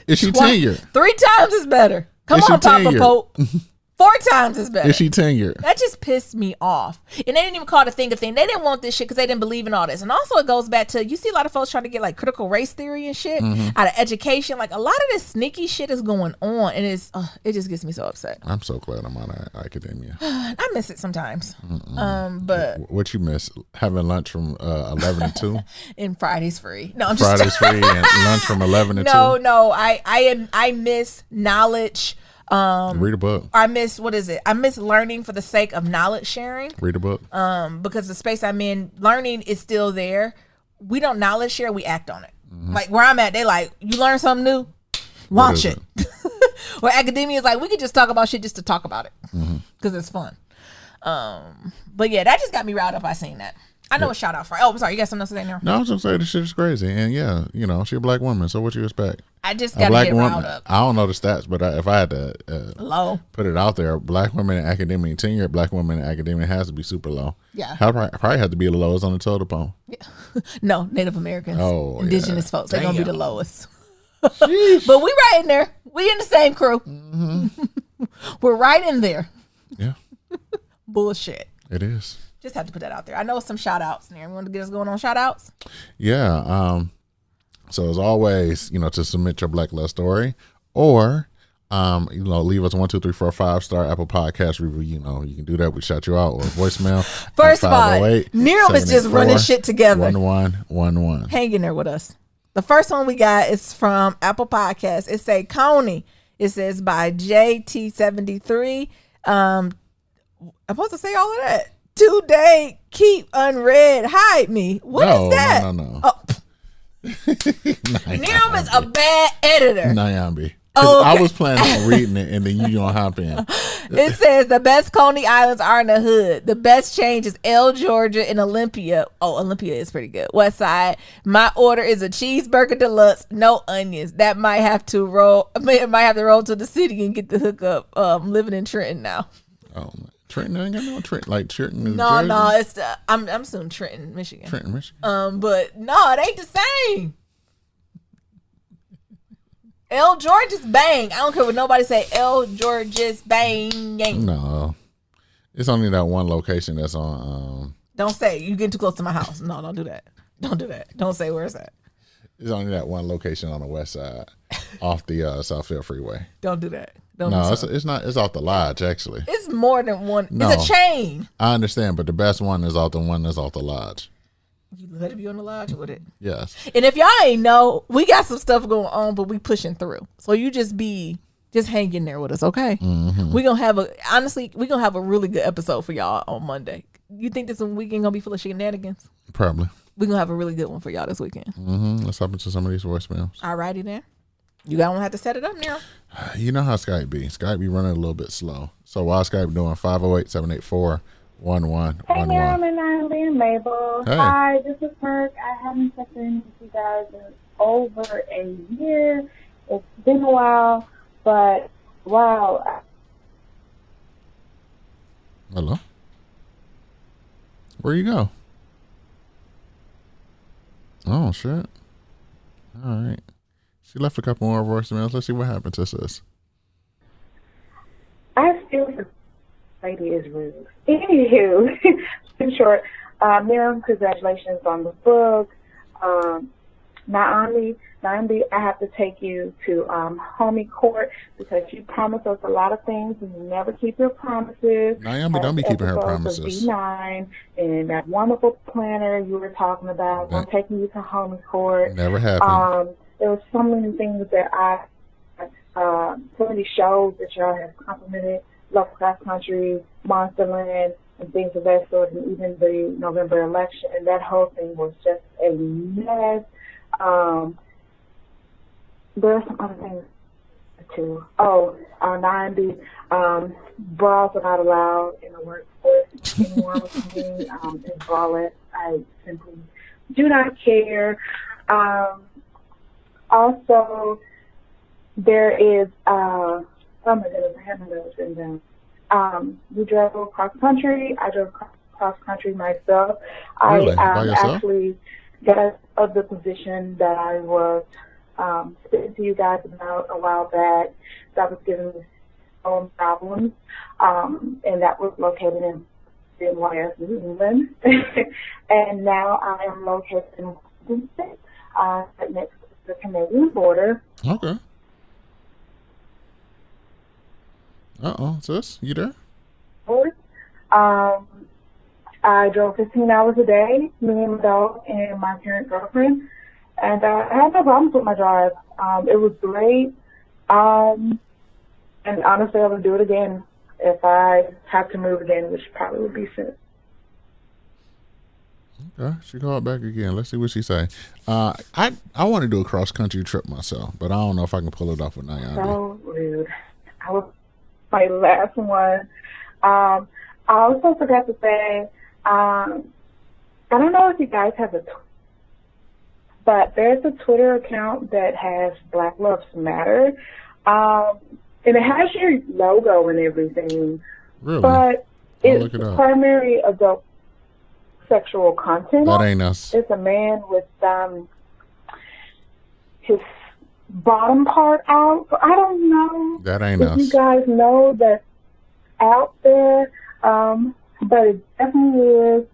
Is she tenured? 3 times is better. Come Is she on, Papa tenured? Pope. 4 times is better. Is she tenured? That just pissed me off. And they didn't even call it a thing. They didn't want this shit because they didn't believe in all this. And also it goes back to, you see a lot of folks trying to get like critical race theory and shit out of education. Like a lot of this sneaky shit is going on. And it just gets me so upset. I'm so glad I'm out of academia. I miss it sometimes. But What you miss? Having lunch from 11 to 2? and Friday's free. No, I'm just Friday's free and lunch from 11 to 2? No. I miss knowledge. Read a book. I miss I miss learning for the sake of knowledge sharing. Read a book. Because the space I'm in, learning is still there. We don't knowledge share, we act on it. Like where I'm at, they like, you learn something new, launch it. Where academia is like, we could just talk about shit just to talk about it because it's fun. But yeah, that just got me riled up. I seen that. I know a shout out for. Oh, I'm sorry. You got something else to say now? No, I was gonna say this shit is crazy, and yeah, you know, she a Black woman, so what you expect? I just A got to Black get woman. riled up. I don't know the stats, but if I had to Low. put it out there, Black women in academia, tenured Black women in academia has to be super low. Yeah. Probably have to be the lowest on the totem pole. No, Native Americans, Oh, indigenous yeah. folks, they're gonna be the Damn. lowest. But we right in there. We in the same crew. We're right in there. Yeah, Bullshit. it is. Just have to put that out there. I know some shout outs. You want to get us going on shout outs? Yeah. So as always, you know, to submit your Black love story, or you know, leave us 1, 2, 3, 4, 5-star Apple Podcast review. You know, you can do that. We shout you out, or voicemail. First of all, Nero is just running shit together. 1111. Hang in there with us. The first one we got is from Apple Podcast. It say Coney. It says by JT73. I'm supposed to say all of that. Today, keep unread, hide me. What is that? No. Oh. Nero is a bad editor. Nyambi. Oh, okay. I was planning on reading it, and then you don't hop in. It says the best Coney Islands are in the hood. The best change is L, Georgia, and Olympia. Oh, Olympia is pretty good. West Side. My order is a cheeseburger deluxe, no onions. That might have to roll. Might have to roll to the city and get the hookup. I'm living in Trenton now. Oh, Trenton ain't got no Trenton. Like Trenton, New No, Jersey? no, it's I'm soon Trenton, Michigan. Trenton, Michigan. But no, it ain't the same. L. George's bang. I don't care what nobody say. L. George's bang. No, it's only that one location that's on. Don't say you getting too close to my house. No, don't do that. Don't do that. Don't say where it's at. It's only that one location on the west side, off the Southfield Freeway. Don't do that. Don't No, do it's not. It's off the Lodge actually. It's more than one. No. It's a chain. I understand, but the best one is off the one that's off the Lodge. You let it be on the Lodge with it. Yes. And if y'all ain't know, we got some stuff going on, but we pushing through. So you just hang in there with us, okay? Mm-hmm. We're gonna have a really good episode for y'all on Monday. You think this weekend gonna be full of shenanigans? Probably. We're gonna have a really good one for y'all this weekend. Mm-hmm. Let's hop into some of these voicemails. Alrighty then. You gonna have to set it up now. You know how Skype be. Skype be running a little bit slow. So while Skype doing 508-784-1111. Hey, Miriam and Natalie and Mabel. Hey. Hi, this is Mark. I haven't checked in with you guys in over a year. It's been a while, but wow. Hello? Where you go? Oh, shit. All right. She left a couple more voicemails. Let's see what happened to sis. I still think lady is rude. Anywho, in short, Miriam, congratulations on the book. Not only I have to take you to homie court because you promised us a lot of things and you never keep your promises. Naomi, don't be keeping her Episodes of promises. B9 and that wonderful planner you were talking about. I'm taking you to homie court. Never happened. There were so many things that so many shows that y'all have complimented, Love Cross Country, Monsterland, and things of that sort, and even the November election. And that whole thing was just a mess. There are some other things too. Oh, 90 bras are not allowed in the workforce anymore with me. In bralettes, I simply do not care. Also, there is oh my goodness, I have my notes written down. We drove cross country. I drove cross country myself. Really? By I yourself? actually got out of the position that I was speaking to you guys about a while back. That was giving me own problems, and that was located in NYS, New England. And now I am located in Washington State, next to the Canadian border. Okay. Sis, you there? I drove 15 hours a day, me and my dog and my current girlfriend, and I had no problems with my drive. It was great, and honestly, I would do it again if I have to move again, which probably would be soon. Okay, she called back again. Let's see what she say. I want to do a cross country trip myself, but I don't know if I can pull it off with Naomi. So rude. I was my last one. I also forgot to say, I don't know if you guys have but there's a Twitter account that has Black Lives Matter, and it has your logo and everything. Really? But I'll look it's it up. primary adult sexual content. That ain't us. It's a man with his bottom part out. So I don't know That ain't if us. you guys know that's out there, but it definitely is.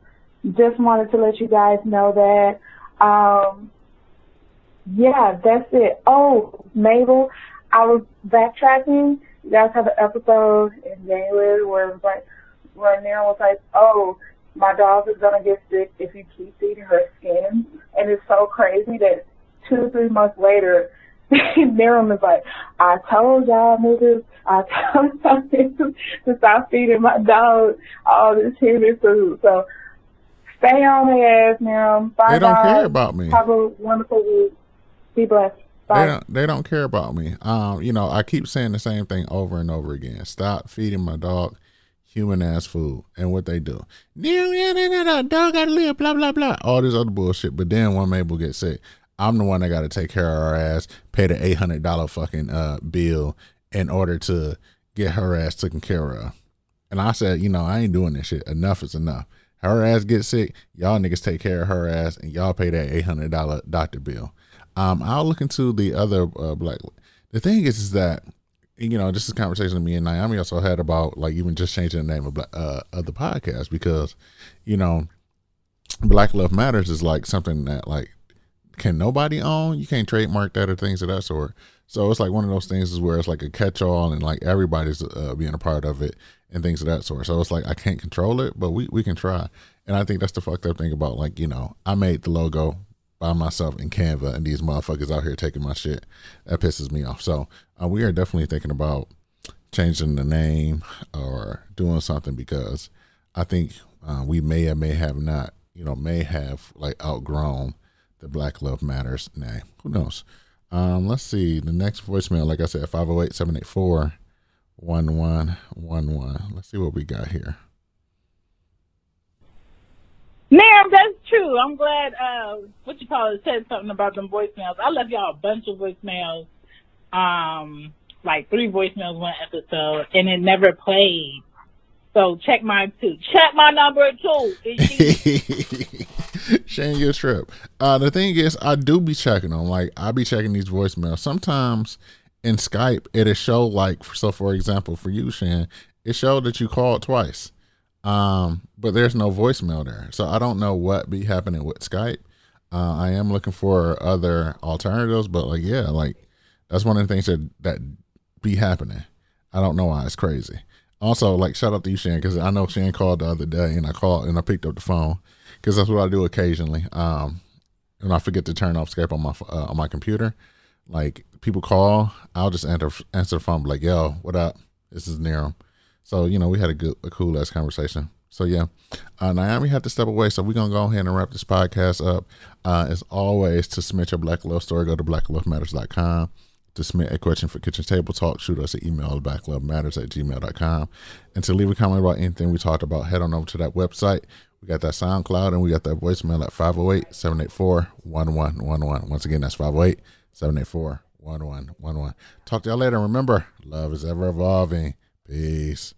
Just wanted to let you guys know that. Yeah, that's it. Oh, Mabel, I was backtracking. You guys have an episode in January where it was like, where Nero was like, oh, my dog is going to get sick if you keep feeding her skin. And it's so crazy that 2 or 3 months later, Nero was like, I told y'all niggas, I told y'all niggas to stop feeding my dog all this human food. So stay on their ass, Nero. Bye, They don't guys. care about me. Have a wonderful week. Be blessed. Bye. They don't care about me. I keep saying the same thing over and over again. Stop feeding my dog human ass food. And what they do, dog gotta live, blah blah blah, all this other bullshit. But then when Mabel gets sick, I'm the one that got to take care of her ass, pay the $800 fucking bill in order to get her ass taken care of. And I said, I ain't doing this shit. Enough is enough. Her ass gets sick, y'all niggas take care of her ass, and y'all pay that $800 doctor bill. I'll look into the other the thing is that, this is a conversation that me and Naomi also had about like even just changing the name of the podcast, because, Black Love Matters is like something that like can nobody own. You can't trademark that or things of that sort. So it's like one of those things is where it's like a catch-all and like everybody's being a part of it and things of that sort. So it's like I can't control it, but we can try. And I think that's the fucked up thing about like, I made the logo by myself in Canva and these motherfuckers out here taking my shit. That pisses me off. So we are definitely thinking about changing the name or doing something, because I think we may or may have not, may have like outgrown the Black Love Matters name. Who knows? Let's see. The next voicemail, like I said, 508-784-1111. Let's see what we got here. Ma'am, that's true. I'm glad, said something about them voicemails. I left y'all a bunch of voicemails, like 3 voicemails one episode, and it never played. So check mine too. Check my number too. Shane, your trip. The thing is, I do be checking them. Like, I be checking these voicemails. Sometimes in Skype, it'll show like, so for example, for you, Shane, it showed that you called twice. But there's no voicemail there. So I don't know what be happening with Skype. I am looking for other alternatives, but like, yeah, like that's one of the things that be happening. I don't know why. It's crazy. Also, like, shout out to you, Shane, because I know Shane called the other day, and I picked up the phone, because that's what I do occasionally. When I forget to turn off Skype on my computer, like people call, I'll just answer the phone, be like, "Yo, what up? This is Niram." So we had a cool ass conversation. So yeah, Naomi had to step away, so we're gonna go ahead and wrap this podcast up. As always, to submit your Black Love story, go to blacklovematters.com. To submit a question for Kitchen Table Talk, shoot us an email at blacklovematters@gmail.com. And to leave a comment about anything we talked about, head on over to that website. We got that SoundCloud, and we got that voicemail at 508-784-1111. Once again, that's 508-784-1111. Talk to y'all later. Remember, love is ever evolving. Peace.